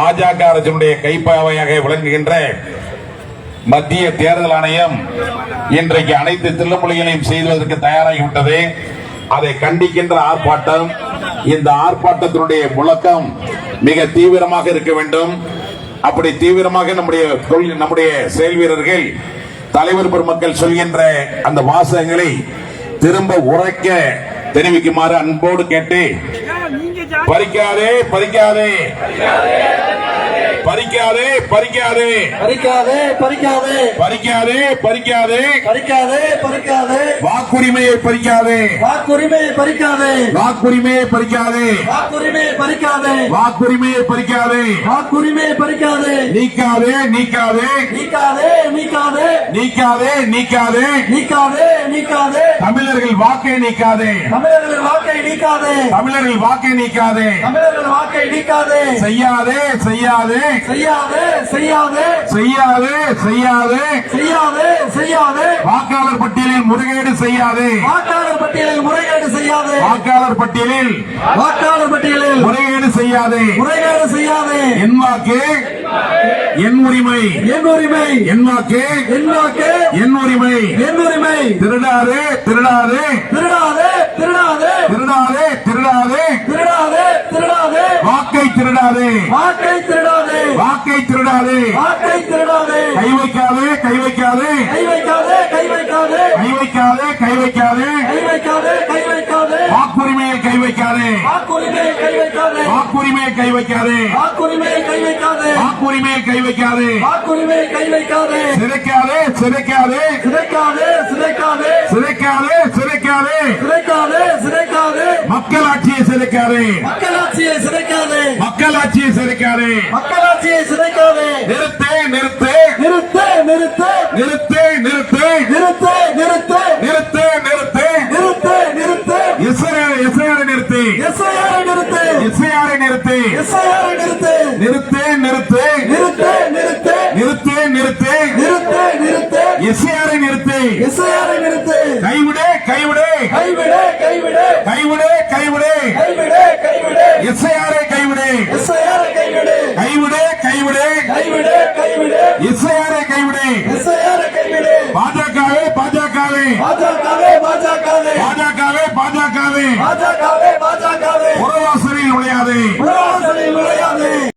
பாஜக அரசினுடைய கைப்பாவையாக விளங்குகின்ற மத்திய தேர்தல் ஆணையம் இன்றைக்கு அனைத்து தில்லுமுல்லைகளையும் செய்வதற்கு தயாராகிவிட்டது. அதை கண்டிக்கின்ற ஆர்ப்பாட்டம். இந்த ஆர்ப்பாட்டத்தினுடைய முழக்கம் மிக தீவிரமாக இருக்க வேண்டும். அப்படி தீவிரமாக நம்முடைய செயல் வீரர்கள் தலைவர் பெருமக்கள் சொல்கின்ற அந்த வாசகங்களை திரும்ப உரைக்க தெரிவிக்குமாறு அன்போடு கேட்டு, பறிக்காதே பறிக்காதே பறிக்காதே பறிக்காதே பறிக்காதே பறிக்காதே பறிக்காதே பறிக்காதே பறிக்காதே பறிக்காதே வாக்குரிமையை பறிக்காதே வாக்குரிமையை பறிக்காதே வாக்குரிமையை பறிக்காதே வாக்குரிமையை பறிக்காதே வாக்குரிமையை பறிக்காதே வாக்குரிமையை பறிக்காதே நீக்காதே நீக்காதே நீக்காதே நீக்காதே நீக்காதே நீக்காதே நீக்காதே நீக்காதே தமிழர்கள் வாக்கை நீக்காதே தமிழர்கள் வாக்கை நீக்காதே தமிழர்கள் வாக்கை நீக்காதே தமிழர்கள் வாக்கை நீக்காதே செய்யாதே செய்யாதே செய்யாதே செய்யாதே செய்யாதே செய்யாதே செய்யாதே செய்யாதே வாக்காளர் பட்டியலில் முறைகேடு செய்யாதே வாக்காளர் பட்டியலில் முறைகேடு செய்யாதே வாக்காளர் பட்டியலில் முறைகேடு செய்யாதே முறைகேடு செய்யாதே என் வாக்கு என் உரிமை என் உரிமை என் வாக்கு என் வாக்கு என் உரிமை என் உரிமை திருடாதே திருடாதே திருடாதே திருடாதே திருடாதே திருடாதே திருடாதே திருடாதே வாக்கை திருடாதே வாக்கை திருடாதே வாக்கை திருடாதே வாக்கை திருடாதே கை வைக்காதே கை வைக்காதே கை வைக்காதே கை வைக்காதே கை வைக்காதே கை வைக்காதே கை வைக்காதே கை வைக்காதே வாக்குரிமையை கை வைக்காதே வாக்குரிமையை கை வைக்காதே வாக்குரிமையை கை வைக்காதே வாக்குரிமையை கை வைக்காதே வாக்குரிமையை கை வைக்காதே வாக்குரிமையை கை வைக்காதே சிதைக்காதே சிதைக்காதே சிதைக்காதே சிதைக்காதே சிதைக்காதே சிதைக்காதே சிதைக்காதே சிதைக்காதே மக்களாட்சியை சிதைக்காதே மக்களாட்சியை சிதைக்காதே மக்களாட்சியை சிதைக்காதே மக்களாட்சியை சிதைக்காதே நிறுத்தே நிறுத்தே நிறுத்து நிறுத்து நிறுத்தே நிறுத்தே நிறுத்து நிறுத்து நிறுத்தே நிறுத்தே நிறுத்து நிறுத்து எஸ்ஐஆரை நிறுத்தி எஸ்ஐஆரை நிறுத்து எஸ்ஐஆரை நிறுத்தி எஸ்ஐஆரை நிறுத்து நிறுத்தே நிறுத்தே நிறுத்து நிறுத்து நிறுத்தே நிறுத்தே நிறுத்து நிறுத்து எஸ்ஐஆரை நிறுத்தி எஸ்ஐஆரை நிறுத்து கைவிடு கைவிடு கைவிடு கைவிடு கைவிடு கைவிடு கைவிடு கைவிடு எஸ்ஐஆரை கைவிடு எஸ்ஐஆரை கைவிடு கைவிடு கைவிடு கைவிடு கைவிடு எஸ்ஐஆரை கைவிடு எஸ்ஐஆரை கைவிடு பாஜகவே பாஜகவே பாஜகவே பாஜகவே பாஜகவே பாஜகவே பாஜகவே